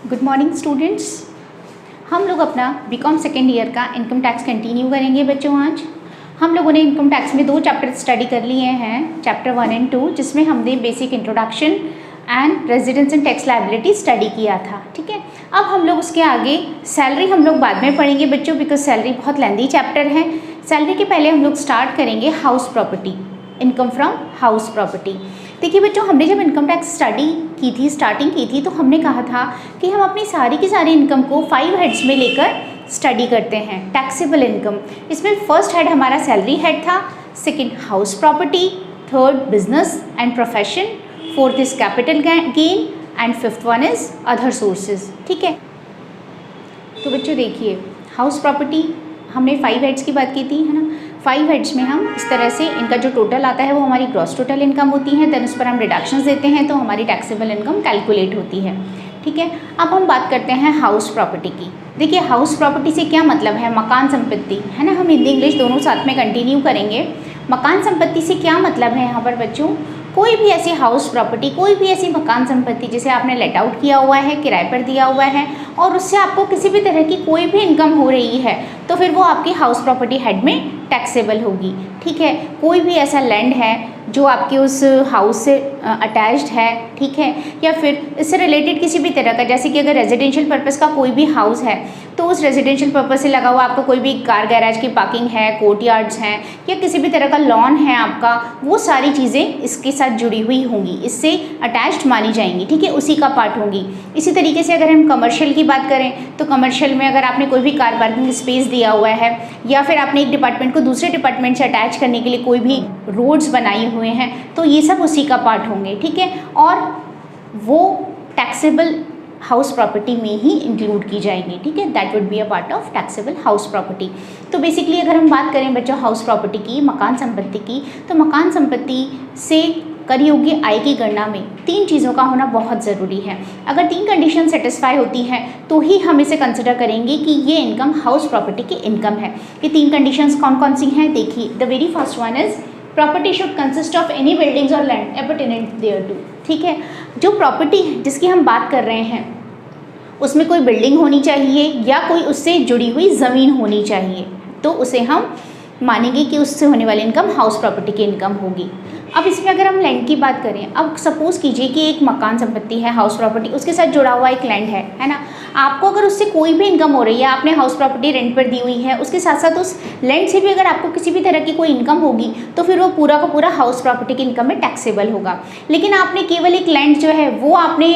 Good morning students. हम लोग अपना बीकॉम सेकेंड ईयर का इनकम टैक्स कंटिन्यू करेंगे बच्चों। आज हम लोगों ने इनकम टैक्स में 2 चैप्टर स्टडी कर लिए हैं, चैप्टर 1 और 2, जिसमें हमने basic introduction and residence and tax liability study किया था। ठीक है, अब हम लोग उसके आगे सैलरी हम लोग बाद में पढ़ेंगे बच्चों, बिकॉज सैलरी बहुत लेंदी चैप्टर है। सैलरी के पहले हम लोग स्टार्ट करेंगे house property, income from house property. देखिए बच्चों, हमने जब इनकम टैक्स स्टार्टिंग की थी तो हमने कहा था कि हम अपनी सारी की सारी इनकम को 5 हेड्स में लेकर स्टडी करते हैं। टैक्सेबल इनकम, इसमें फर्स्ट हेड हमारा सैलरी हेड था, second house property, third business and profession, fourth is capital gain and fifth one is other sources. ठीक है, तो बच्चों देखिए, हाउस प्रॉपर्टी हमने 5 हेड्स की बात की थी, है ना। 5 हेड्स में हम इस तरह से इनका जो टोटल आता है वो हमारी ग्रॉस टोटल इनकम होती है, देन उस पर हम डिडक्शंस देते हैं तो हमारी टैक्सेबल इनकम कैलकुलेट होती है। ठीक है, अब हम बात करते हैं हाउस प्रॉपर्टी की। देखिए, हाउस प्रॉपर्टी से क्या मतलब है? मकान संपत्ति, है ना। हम हिंदी इंग्लिश दोनों साथ में कंटिन्यू करेंगे। मकान संपत्ति से क्या मतलब है यहाँ पर बच्चों? कोई भी ऐसी हाउस प्रॉपर्टी, कोई भी ऐसी मकान संपत्ति जिसे आपने लेट आउट किया हुआ है, किराए पर दिया हुआ है और उससे आपको किसी भी तरह की कोई भी इनकम हो रही है, तो फिर वो आपकी हाउस प्रॉपर्टी हेड में टैक्सेबल होगी। ठीक है, कोई भी ऐसा लैंड है जो आपके उस हाउस से अटैच्ड है, ठीक है, या फिर इससे रिलेटेड किसी भी तरह का, जैसे कि अगर रेजिडेंशियल पर्पस का कोई भी हाउस है तो उस रेजिडेंशियल पर्पस से लगा हुआ आपका कोई भी कार गैराज की पार्किंग है, कोर्ट यार्ड्स हैं, या किसी भी तरह का लॉन है आपका, वो सारी चीज़ें इसके साथ जुड़ी हुई होंगी, इससे अटैच्ड मानी जाएंगी। ठीक है, उसी का पार्ट होंगी। इसी तरीके से अगर हम कमर्शियल की बात करें तो कमर्शियल में अगर आपने कोई भी कार पार्किंग स्पेस दिया हुआ है, या फिर आपने एक डिपार्टमेंट को दूसरे डिपार्टमेंट से अटैच करने के लिए कोई भी रोड्स बनाए हुए हैं, तो ये सब उसी का पार्ट होंगे। ठीक है, और वो टैक्सेबल हाउस प्रॉपर्टी में ही इंक्लूड की जाएंगी। ठीक है, that would be a part of taxable house property. तो बेसिकली अगर हम बात करें बच्चों हाउस प्रॉपर्टी की, मकान संपत्ति की, तो मकान संपत्ति से कर योग्य आय की गणना में 3 चीज़ों का होना बहुत ज़रूरी है। अगर 3 कंडीशन सेटिस्फाई होती हैं तो ही हम इसे कंसिडर करेंगे कि ये इनकम हाउस प्रॉपर्टी की इनकम है। ये 3 कंडीशंस कौन कौन सी हैं? देखिए, the very first one is property should consist of any buildings और लैंड एपर्टेनेंट देयर टू। ठीक है, जो प्रॉपर्टी जिसकी हम बात कर रहे हैं उसमें कोई बिल्डिंग होनी चाहिए या कोई उससे जुड़ी हुई ज़मीन होनी चाहिए, तो उसे हम मानेंगे कि उससे होने वाली इनकम हाउस प्रॉपर्टी की इनकम होगी। अब इसमें अगर हम लैंड की बात करें, अब सपोज़ कीजिए कि एक मकान संपत्ति है, हाउस प्रॉपर्टी, उसके साथ जुड़ा हुआ एक लैंड है ना। आपको अगर उससे कोई भी इनकम हो रही है, आपने हाउस प्रॉपर्टी रेंट पर दी हुई है, उसके साथ साथ उस लैंड से भी अगर आपको किसी भी तरह की कोई इनकम होगी तो फिर वो पूरा का पूरा हाउस प्रॉपर्टी की इनकम में टैक्सेबल होगा। लेकिन आपने केवल एक लैंड जो है वो आपने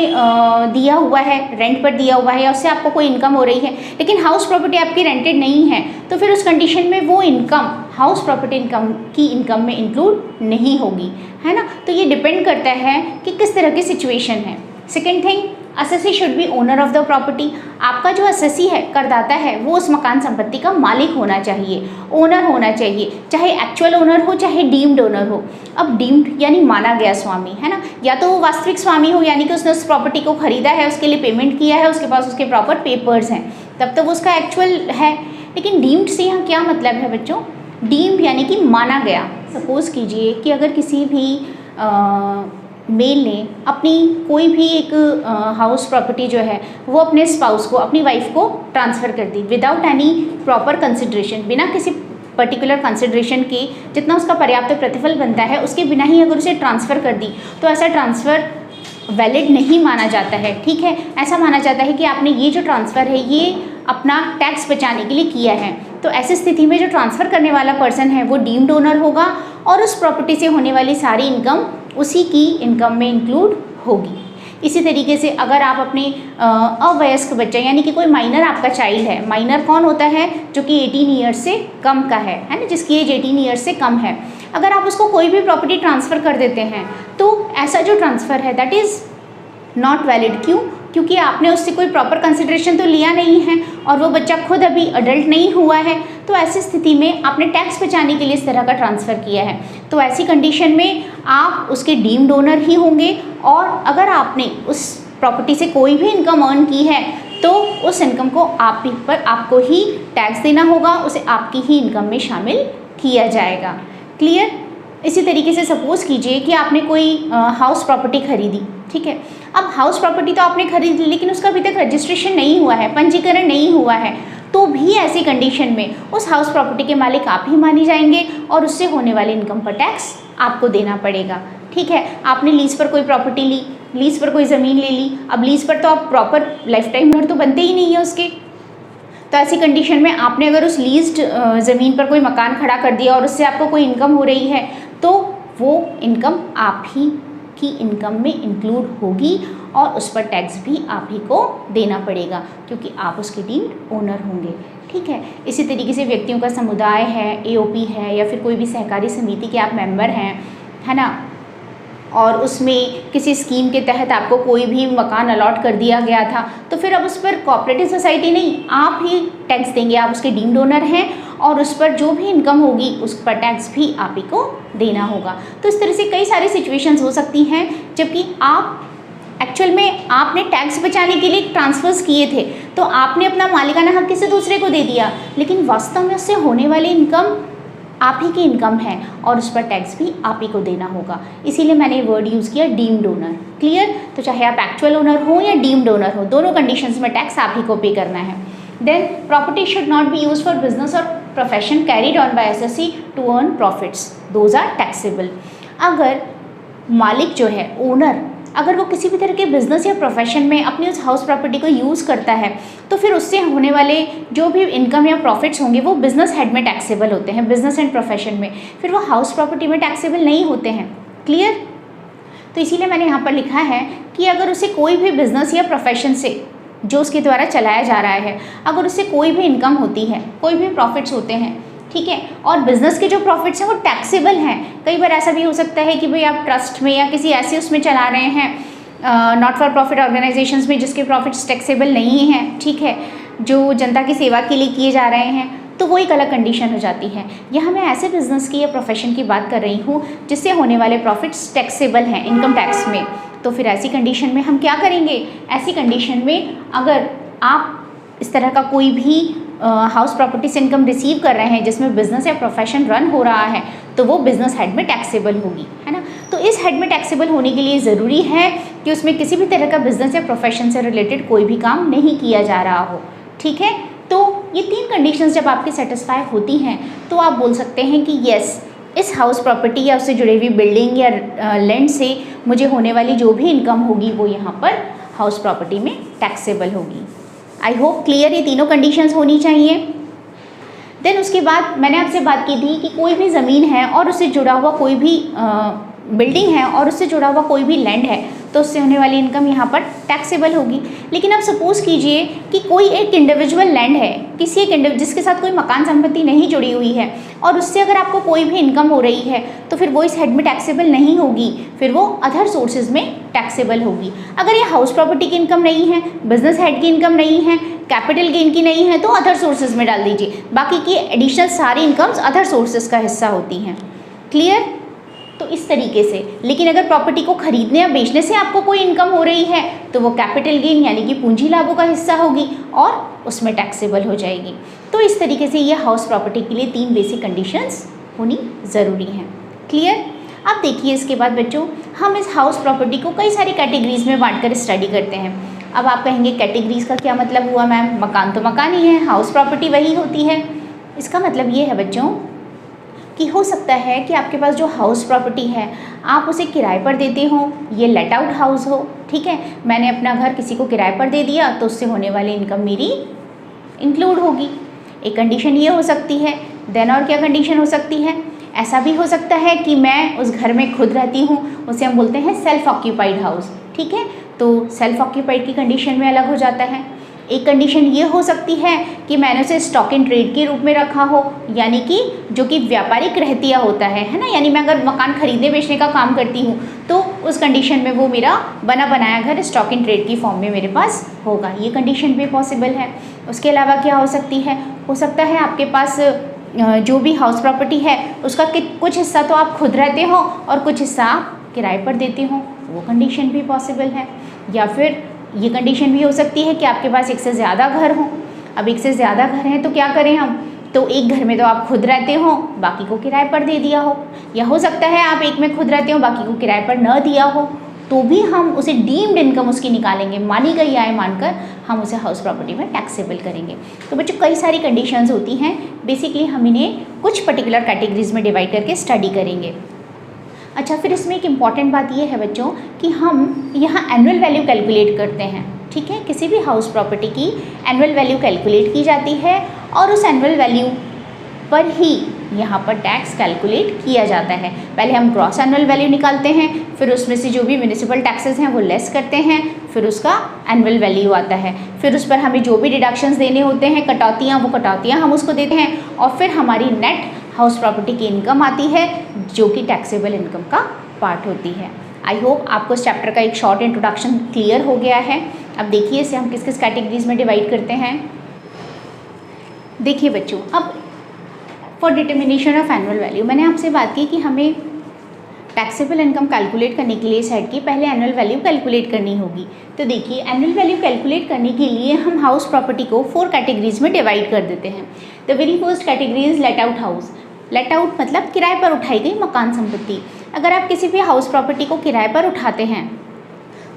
दिया हुआ है, रेंट पर दिया हुआ है, या उससे आपको कोई इनकम हो रही है, लेकिन हाउस प्रॉपर्टी आपकी रेंटेड नहीं है, तो फिर उस कंडीशन में वो इनकम हाउस प्रॉपर्टी इनकम में इंक्लूड नहीं होगी, है ना। तो ये डिपेंड करता है कि किस तरह की सिचुएशन है। Second thing, assessee should be owner of the property. आपका जो असेसी है, करदाता है, वो उस मकान संपत्ति का मालिक होना चाहिए, ओनर होना चाहिए, चाहे एक्चुअल ओनर हो चाहे डीम्ड ओनर हो। अब डीम्ड यानी माना गया स्वामी, है ना, या तो वो वास्तविक स्वामी हो, यानी कि उसने उस प्रॉपर्टी को खरीदा है, उसके लिए पेमेंट किया है, उसके पास उसके प्रॉपर पेपर्स हैं, तब तो वो उसका एक्चुअल है। लेकिन डीम्ड से यहाँ क्या मतलब है बच्चों? डीम्ड यानी कि माना गया। सपोज़ कीजिए कि अगर किसी भी मेल ने अपनी कोई भी एक हाउस प्रॉपर्टी जो है वो अपने स्पाउस को, अपनी वाइफ को ट्रांसफ़र कर दी विदाउट एनी प्रॉपर कंसिड्रेशन, बिना किसी पर्टिकुलर कंसिड्रेशन के, जितना उसका पर्याप्त प्रतिफल बनता है उसके बिना ही अगर उसे ट्रांसफ़र कर दी, तो ऐसा ट्रांसफ़र वैलिड नहीं माना जाता है। ठीक है, ऐसा माना जाता है कि आपने ये जो ट्रांसफ़र है ये अपना टैक्स बचाने के लिए किया है। तो ऐसी स्थिति में जो ट्रांसफ़र करने वाला पर्सन है वो डीम्ड ओनर होगा और उस प्रॉपर्टी से होने वाली सारी इनकम उसी की इनकम में इंक्लूड होगी। इसी तरीके से अगर आप अपने अवयस्क बच्चा, यानी कि कोई माइनर आपका चाइल्ड है, माइनर कौन होता है? जो कि 18 ईयर्स से कम का है ना, जिसकी एज 18 ईयर्स से कम है, अगर आप उसको कोई भी प्रॉपर्टी ट्रांसफ़र कर देते हैं तो ऐसा जो ट्रांसफ़र है दैट इज़ नॉट वैलिड। क्यों? क्योंकि आपने उससे कोई प्रॉपर कंसिडरेशन तो लिया नहीं है और वो बच्चा खुद अभी अडल्ट नहीं हुआ है, तो ऐसी स्थिति में आपने टैक्स बचाने के लिए इस तरह का ट्रांसफ़र किया है, तो ऐसी कंडीशन में आप उसके डीम्ड ओनर ही होंगे। और अगर आपने उस प्रॉपर्टी से कोई भी इनकम अर्न की है तो उस इनकम को आपको ही टैक्स देना होगा, उसे आपकी ही इनकम में शामिल किया जाएगा। क्लियर? इसी तरीके से सपोज़ कीजिए कि आपने कोई हाउस प्रॉपर्टी खरीदी, ठीक है, अब हाउस प्रॉपर्टी तो आपने खरीद ली, लेकिन उसका अभी तक रजिस्ट्रेशन नहीं हुआ है, पंजीकरण नहीं हुआ है, तो भी ऐसी कंडीशन में उस हाउस प्रॉपर्टी के मालिक आप ही माने जाएंगे और उससे होने वाले इनकम पर टैक्स आपको देना पड़ेगा। ठीक है, आपने लीज पर कोई प्रॉपर्टी ली, लीज पर कोई ज़मीन ले ली, अब लीज पर तो आप प्रॉपर लाइफ टाइम ओनर तो बनते ही नहीं है उसके, तो ऐसी कंडीशन में आपने अगर उस लीज्ड ज़मीन पर कोई मकान खड़ा कर दिया और उससे आपको कोई इनकम हो रही है, तो वो इनकम आप ही की इनकम में इंक्लूड होगी और उस पर टैक्स भी आप ही को देना पड़ेगा, क्योंकि आप उसके डीम्ड ओनर होंगे। ठीक है, इसी तरीके से व्यक्तियों का समुदाय है, एओपी है, या फिर कोई भी सहकारी समिति के आप मेंबर हैं, है ना, और उसमें किसी स्कीम के तहत आपको कोई भी मकान अलॉट कर दिया गया था, तो फिर अब उस पर कोऑपरेटिव सोसाइटी नहीं, आप ही टैक्स देंगे, आप उसके डीम्ड ओनर हैं और उस पर जो भी इनकम होगी उस पर टैक्स भी आप ही को देना होगा। तो इस तरह से कई सारी सिचुएशंस हो सकती हैं जबकि आप एक्चुअल में आपने टैक्स बचाने के लिए ट्रांसफर्स किए थे, तो आपने अपना मालिकाना हक किसी दूसरे को दे दिया, लेकिन वास्तव में उससे होने वाली इनकम आप ही की इनकम है और उस पर टैक्स भी आप ही को देना होगा। इसीलिए मैंने ये वर्ड यूज़ किया डीम्ड ओनर। क्लियर? तो चाहे आप एक्चुअल ओनर हो या डीम्ड ओनर हो, दोनों कंडीशंस में टैक्स आप ही को पे करना है। Then property should not be use for business और profession carried on by SSC to earn profits, those are taxable. अगर मालिक जो है, ओनर, अगर वो किसी भी तरह के बिजनेस या प्रोफेशन में अपनी उस हाउस प्रॉपर्टी को यूज़ करता है, तो फिर उससे होने वाले जो भी इनकम या प्रॉफिट्स होंगे वो बिजनेस हेड में टैक्सेबल होते हैं, बिजनेस एंड प्रोफेशन में, फिर वो हाउस प्रॉपर्टी में टैक्सेबल नहीं होते हैं। क्लियर? तो इसीलिए मैंने यहाँ पर लिखा है कि अगर उसे कोई भी बिजनेस या प्रोफेशन से जो उसके द्वारा चलाया जा रहा है, अगर उससे कोई भी इनकम होती है, कोई भी प्रॉफिट्स होते हैं, ठीक है, और बिजनेस के जो प्रॉफिट्स हैं वो टैक्सेबल हैं। कई बार ऐसा भी हो सकता है कि भाई आप ट्रस्ट में या किसी ऐसे उसमें चला रहे हैं, नॉट फॉर प्रॉफिट ऑर्गेनाइजेशंस में, जिसके प्रॉफिट्स टैक्सेबल नहीं हैं, ठीक है, जो जनता की सेवा के लिए किए जा रहे हैं, तो वो एक अलग कंडीशन हो जाती है। यहाँ मैं ऐसे बिजनेस की या प्रोफेशन की बात कर रही हूँ जिससे होने वाले प्रॉफिट्स टैक्सेबल हैं इनकम टैक्स में। तो फिर ऐसी कंडीशन में हम क्या करेंगे? ऐसी कंडीशन में अगर आप इस तरह का कोई भी हाउस प्रॉपर्टी से इनकम रिसीव कर रहे हैं जिसमें बिजनेस या प्रोफेशन रन हो रहा है, तो वो बिजनेस हेड में टैक्सेबल होगी, है ना। तो इस हेड में टैक्सेबल होने के लिए ज़रूरी है कि उसमें किसी भी तरह का बिजनेस या प्रोफेशन से रिलेटेड कोई भी काम नहीं किया जा रहा हो। ठीक है, तो ये 3 कंडीशंस जब आपकी सेटिस्फाई होती हैं तो आप बोल सकते हैं कि यस, इस हाउस प्रॉपर्टी या उससे जुड़ी हुई बिल्डिंग या लैंड से मुझे होने वाली जो भी इनकम होगी वो यहाँ पर हाउस प्रॉपर्टी में टैक्सेबल होगी। आई होप क्लियर ये तीनों कंडीशंस होनी चाहिए। देन उसके बाद मैंने आपसे बात की थी कि कोई भी ज़मीन है और उससे जुड़ा हुआ कोई भी बिल्डिंग है और उससे जुड़ा हुआ कोई भी लैंड है, तो उससे होने वाली इनकम यहाँ पर टैक्सेबल होगी। लेकिन आप सपोज़ कीजिए कि कोई एक इंडिविजुअल लैंड है, किसी एक जिसके साथ कोई मकान संपत्ति नहीं जुड़ी हुई है, और उससे अगर आपको कोई भी इनकम हो रही है तो फिर वो इस हेड में टैक्सेबल नहीं होगी, फिर वो अदर सोर्सेज में टैक्सेबल होगी। अगर ये हाउस प्रॉपर्टी की इनकम नहीं है, बिजनेस हेड की इनकम नहीं है, कैपिटल गेन की नहीं है, तो अदर सोर्सेज में डाल दीजिए। बाकी की एडिशनल सारी इनकम्स अदर सोर्सेज का हिस्सा होती हैं। क्लियर? तो इस तरीके से। लेकिन अगर प्रॉपर्टी को खरीदने या बेचने से आपको कोई इनकम हो रही है तो वो कैपिटल गेन यानी कि पूंजी लाभों का हिस्सा होगी और उसमें टैक्सेबल हो जाएगी। तो इस तरीके से ये हाउस प्रॉपर्टी के लिए 3 बेसिक कंडीशंस होनी ज़रूरी हैं। क्लियर? अब देखिए इसके बाद बच्चों, हम इस हाउस प्रॉपर्टी को कई सारी कैटेगरीज में बांटकर स्टडी करते हैं। अब आप कहेंगे कैटेगरीज का क्या मतलब हुआ मैम? मकान तो मकान ही है, हाउस प्रॉपर्टी वही होती है। इसका मतलब ये है बच्चों कि हो सकता है कि आपके पास जो हाउस प्रॉपर्टी है आप उसे किराए पर देते हो, ये लेट आउट हाउस हो। ठीक है, मैंने अपना घर किसी को किराए पर दे दिया तो उससे होने वाली इनकम मेरी इंक्लूड होगी। एक कंडीशन ये हो सकती है। देन और क्या कंडीशन हो सकती है? ऐसा भी हो सकता है कि मैं उस घर में खुद रहती हूँ, उसे हम बोलते हैं सेल्फ ऑक्यूपाइड हाउस। ठीक है, तो सेल्फ ऑक्यूपाइड की कंडीशन में अलग हो जाता है। एक कंडीशन ये हो सकती है कि मैंने उसे स्टॉक इन ट्रेड के रूप में रखा हो, यानी कि जो कि व्यापारिक रहतिया होता है ना, यानी मैं अगर मकान खरीदने बेचने का काम करती हूँ तो उस कंडीशन में वो मेरा बना बनाया घर स्टॉक इन ट्रेड की फॉर्म में मेरे पास होगा। ये कंडीशन भी पॉसिबल है। उसके अलावा क्या हो सकती है? हो सकता है आपके पास जो भी हाउस प्रॉपर्टी है उसका कुछ हिस्सा तो आप खुद रहते हो और कुछ हिस्सा आप किराए पर देते हो, वो कंडीशन भी पॉसिबल है। या फिर ये कंडीशन भी हो सकती है कि आपके पास एक से ज़्यादा घर हो। अब एक से ज़्यादा घर हैं तो क्या करें हम? तो एक घर में तो आप खुद रहते हो, बाकी को किराए पर दे दिया हो। या हो सकता है आप एक में खुद रहते हो, बाकी को किराए पर न दिया हो। तो भी हम उसे डीम्ड इनकम उसकी निकालेंगे, मानी गई आय मानकर हम उसे हाउस प्रॉपर्टी में टैक्सेबल करेंगे। तो बच्चों कई सारी कंडीशंस होती हैं, बेसिकली हम इन्हें कुछ पर्टिकुलर कैटेगरीज में डिवाइड करके स्टडी करेंगे। अच्छा, फिर इसमें एक इम्पॉर्टेंट बात ये है बच्चों कि हम यहाँ एनुअल वैल्यू कैलकुलेट करते हैं, ठीक है। किसी भी हाउस प्रॉपर्टी की एनुअल वैल्यू कैलकुलेट की जाती है और उस एनुअल वैल्यू पर ही यहाँ पर टैक्स कैलकुलेट किया जाता है। पहले हम ग्रॉस एनुअल वैल्यू निकालते हैं, फिर उसमें से जो भी म्यूनिसिपल टैक्सेस हैं वो लेस करते हैं, फिर उसका एनुअल वैल्यू आता है, फिर उस पर हमें जो भी डिडक्शंस देने होते हैं, कटौतियाँ, वो कटौतियाँ हम उसको देते हैं, और फिर हमारी नेट हाउस प्रॉपर्टी की इनकम आती है जो कि टैक्सेबल इनकम का पार्ट होती है। आई होप आपको इस चैप्टर का एक शॉर्ट इंट्रोडक्शन क्लियर हो गया है। अब देखिए इसे हम किस किस कैटेगरीज में डिवाइड करते हैं। देखिए बच्चों, अब for determination of annual value मैंने आपसे बात की कि हमें टैक्सेबल इनकम कैलकुलेट करने के लिए सेट की पहले एनुअल वैल्यू कैलकुलेट करनी होगी। तो देखिए एनुअल वैल्यू कैलकुलेट करने के लिए हम हाउस प्रॉपर्टी को 4 कैटेगरीज में डिवाइड कर देते हैं। The very first category is let out house. Let out मतलब किराए पर उठाई गई मकान संपत्ति। अगर आप किसी भी हाउस प्रॉपर्टी को किराए पर उठाते हैं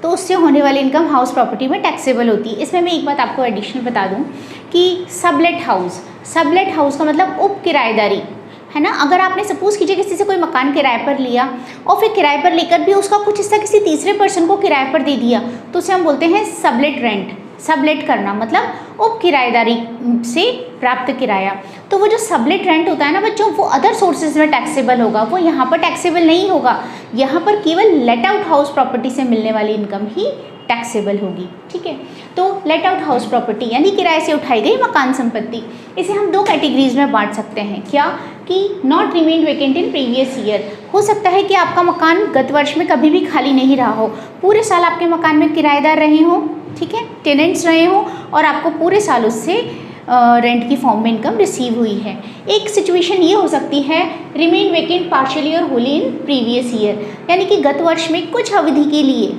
तो उससे होने वाली इनकम हाउस प्रॉपर्टी में टैक्सेबल होती है। इसमें मैं एक बात आपको एडिशनल बता दूं कि सबलेट हाउस का मतलब उप किराएदारी है ना। अगर आपने सपोज कीजिए किसी से कोई मकान किराए पर लिया और फिर किराए पर लेकर भी उसका कुछ हिस्सा किसी तीसरे पर्सन को किराए पर दे दिया तो उसे हम बोलते हैं सबलेट रेंट। सबलेट करना मतलब उप किराएदारी से प्राप्त किराया। तो वो जो सबलेट रेंट होता है ना बच्चों, वो अदर सोर्सेज में टैक्सेबल होगा, वो यहाँ पर टैक्सेबल नहीं होगा। यहाँ पर केवल लेट आउट हाउस प्रॉपर्टी से मिलने वाली इनकम ही टैक्सेबल होगी, ठीक है। तो लेट आउट हाउस प्रॉपर्टी यानी किराए से उठाई गई मकान संपत्ति, इसे हम 2 कैटेगरीज में बांट सकते हैं। क्या कि not remain vacant in previous year. हो सकता है कि आपका मकान गत वर्ष में कभी भी खाली नहीं रहा हो, पूरे साल आपके मकान में किराएदार रहे हों, ठीक है, टेनेंट्स रहे हों और आपको पूरे साल उससे रेंट की फॉर्म में इनकम रिसीव हुई है। एक सिचुएशन ये हो सकती है रिमेन वेकेंट पार्शियली और होली इन प्रीवियस ईयर, यानी कि गत वर्ष में कुछ अवधि के लिए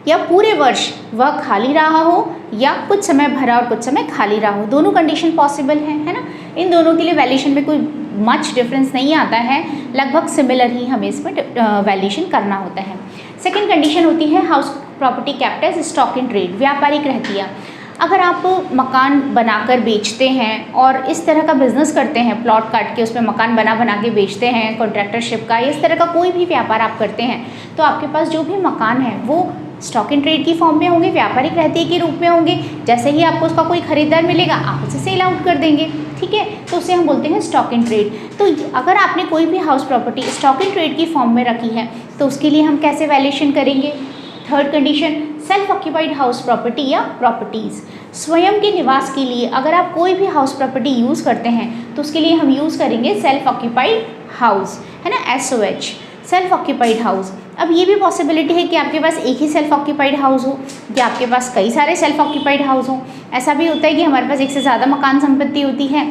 या पूरे वर्ष वह खाली रहा हो या कुछ समय भरा और कुछ समय खाली रहा हो। दोनों कंडीशन पॉसिबल है ना। इन दोनों के लिए वैल्यूएशन में कोई मच डिफरेंस नहीं आता है, लगभग सिमिलर ही हमें इसमें वैल्यूएशन करना होता है। सेकेंड कंडीशन होती है house property kept as stock in trade, व्यापारिक रहतिया। अगर आप मकान बनाकर बेचते हैं और इस तरह का बिजनेस करते हैं, प्लॉट काट के उसमें मकान बना के बेचते हैं, कॉन्ट्रैक्टरशिप का, इस तरह का कोई भी व्यापार आप करते हैं, तो आपके पास जो भी मकान है वो स्टॉक इन ट्रेड की फॉर्म में होंगे, व्यापारिक रहतिये के रूप में होंगे। जैसे ही आपको उसका कोई खरीदार मिलेगा आप उसे सेल आउट कर देंगे, ठीक है। तो उसे हम बोलते हैं स्टॉक इन ट्रेड। तो अगर आपने कोई भी house property stock in trade की फॉर्म में रखी है तो उसके लिए हम कैसे वैल्यूएशन करेंगे। Third condition self occupied house property या प्रॉपर्टीज़। स्वयं के निवास के लिए अगर आप कोई भी हाउस प्रॉपर्टी यूज़ करते हैं तो उसके लिए हम यूज़ करेंगे सेल्फ ऑक्यूपाइड हाउस, है ना, SOH, सेल्फ ऑक्यूपाइड हाउस। अब ये भी पॉसिबिलिटी है कि आपके पास एक ही सेल्फ ऑक्यूपाइड हाउस हो या आपके पास कई सारे सेल्फ ऑक्यूपाइड हाउस हो। ऐसा भी होता है कि हमारे पास एक से ज़्यादा मकान संपत्ति होती है।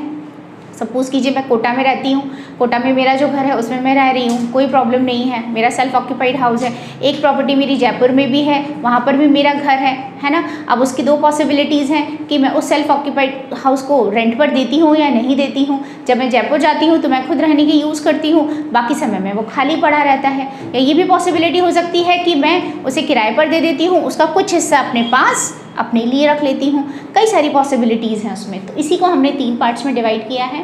सपोज़ कीजिए मैं कोटा में रहती हूँ, कोटा में मेरा जो घर है उसमें मैं रह रही हूँ, कोई प्रॉब्लम नहीं है, मेरा सेल्फ ऑक्यूपाइड हाउस है। एक प्रॉपर्टी मेरी जयपुर में भी है, वहाँ पर भी मेरा घर है ना। अब उसकी 2 पॉसिबिलिटीज़ हैं कि मैं उस सेल्फ ऑक्यूपाइड हाउस को रेंट पर देती हूँ या नहीं देती हूँ। जब मैं जयपुर जाती हूँ तो मैं खुद रहने की यूज़ करती हूँ, बाकी समय में वो खाली पड़ा रहता है। या ये भी पॉसिबिलिटी हो सकती है कि मैं उसे किराए पर दे देती हूँ, उसका कुछ हिस्सा अपने पास अपने लिए रख लेती हूँ। कई सारी पॉसिबिलिटीज़ हैं उसमें। तो इसी को हमने 3 पार्ट्स में डिवाइड किया है।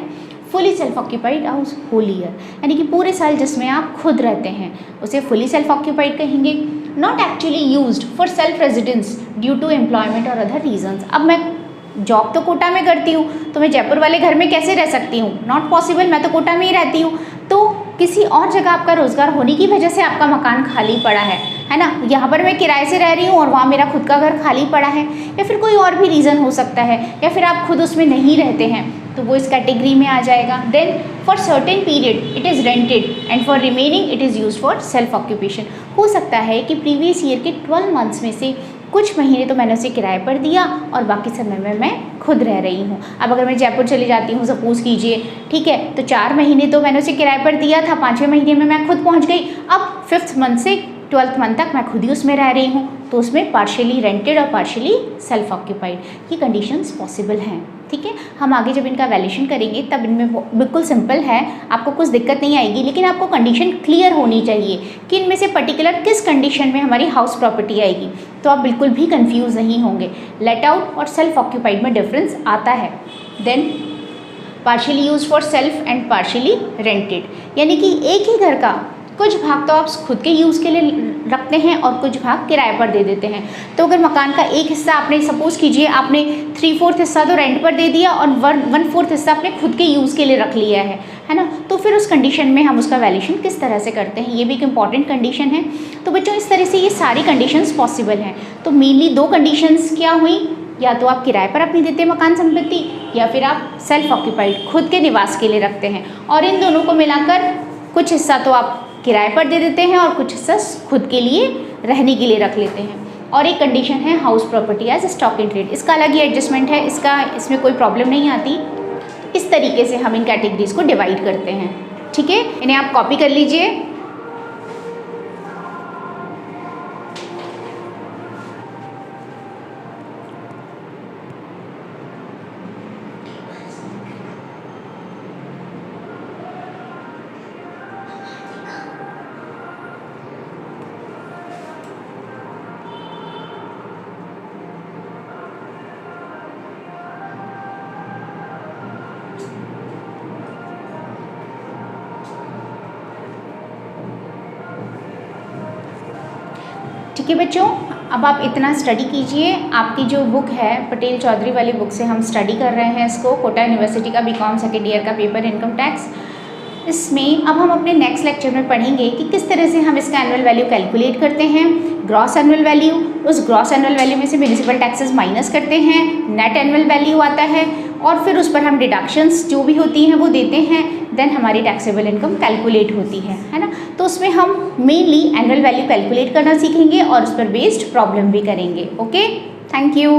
Fully self occupied house whole year, यानी कि पूरे साल जिसमें आप खुद रहते हैं उसे फुली सेल्फ ऑक्यूपाइड कहेंगे। Not actually used for self residence due to employment और अदर रीजंस। अब मैं जॉब तो कोटा में करती हूँ तो मैं जयपुर वाले घर में कैसे रह सकती हूँ, नॉट पॉसिबल, मैं तो कोटा में ही रहती हूँ। तो किसी और जगह आपका रोज़गार होने की वजह से आपका मकान खाली पड़ा है ना। यहाँ पर मैं किराए से रह रही हूँ और वहाँ मेरा खुद का घर खाली पड़ा है, या फिर कोई और भी रीज़न हो सकता है, या फिर आप खुद उसमें नहीं रहते हैं, तो वो इस कैटेगरी में आ जाएगा। Then for certain period it is rented and for remaining it is use for self occupation. हो सकता है कि प्रीवियस ईयर के 12 मंथ्स में से कुछ महीने तो मैंने उसे किराए पर दिया और बाकी समय में मैं खुद रह रही हूँ। अब अगर मैं जयपुर चली जाती हूँ सपोज़ कीजिए, ठीक है, तो 4 महीने तो मैंने उसे किराए पर दिया था, 5वें महीने में मैं खुद पहुँच गई। अब 5th मंथ से 12th मंथ तक मैं खुद ही उसमें रह रही हूँ, तो उसमें पार्शियली रेंटेड और पार्शियली सेल्फ ऑक्यूपाइड ये कंडीशंस पॉसिबल हैं। ठीक है, हम आगे जब इनका वैल्यूएशन करेंगे तब इनमें बिल्कुल सिंपल है, आपको कुछ दिक्कत नहीं आएगी, लेकिन आपको कंडीशन क्लियर होनी चाहिए कि इनमें से पर्टिकुलर किस कंडीशन में हमारी हाउस प्रॉपर्टी आएगी, तो आप बिल्कुल भी कंफ्यूज नहीं होंगे। लेट आउट और सेल्फ ऑक्यूपाइड में डिफरेंस आता है। Then partially use for self and partially rented, यानी कि एक ही घर का कुछ भाग तो आप खुद के यूज़ के लिए रखते हैं और कुछ भाग किराए पर दे देते हैं। तो अगर मकान का एक हिस्सा आपने सपोज़ कीजिए आपने 3/4 हिस्सा तो रेंट पर दे दिया और 1/4 हिस्सा आपने खुद के यूज़ के लिए रख लिया है ना, तो फिर उस कंडीशन में हम उसका वैल्यूएशन किस तरह से करते हैं, ये भी एक इंपॉर्टेंट कंडीशन है। तो बच्चों इस तरह से ये सारी कंडीशंस पॉसिबल हैं। तो मेनली 2 कंडीशंस क्या हुई, या तो आप किराए पर अपनी देते हैं मकान संपत्ति, या फिर आप सेल्फ ऑक्यूपाइड खुद के निवास के लिए रखते हैं, और इन दोनों को मिलाकर कुछ हिस्सा तो आप किराए पर दे देते हैं और कुछ हिस्सा खुद के लिए रहने के लिए रख लेते हैं। और एक कंडीशन है house property as stock in trade, इसका अलग ही एडजस्टमेंट है, इसमें कोई प्रॉब्लम नहीं आती। इस तरीके से हम इन कैटेगरीज को डिवाइड करते हैं। ठीक है, इन्हें आप कॉपी कर लीजिए। ठीक है बच्चों, अब आप इतना स्टडी कीजिए। आपकी जो बुक है पटेल चौधरी वाली बुक से हम स्टडी कर रहे हैं इसको, कोटा यूनिवर्सिटी का बीकॉम सेकेंड ईयर का पेपर इनकम टैक्स। इसमें अब हम अपने नेक्स्ट लेक्चर में पढ़ेंगे कि किस तरह से हम इसका एनुअल वैल्यू कैलकुलेट करते हैं, ग्रॉस एनुअल वैल्यू, उस ग्रॉस एनुअल वैल्यू में से म्यूनिसिपल टैक्सेस माइनस करते हैं, नेट एनुअल वैल्यू आता है, और फिर उस पर हम डिडक्शंस जो भी होती हैं वो देते हैं, देन हमारी टैक्सेबल इनकम कैलकुलेट होती है ना। तो उसमें हम मेनली एनुअल वैल्यू कैलकुलेट करना सीखेंगे और उस पर बेस्ड प्रॉब्लम भी करेंगे। Okay, thank you.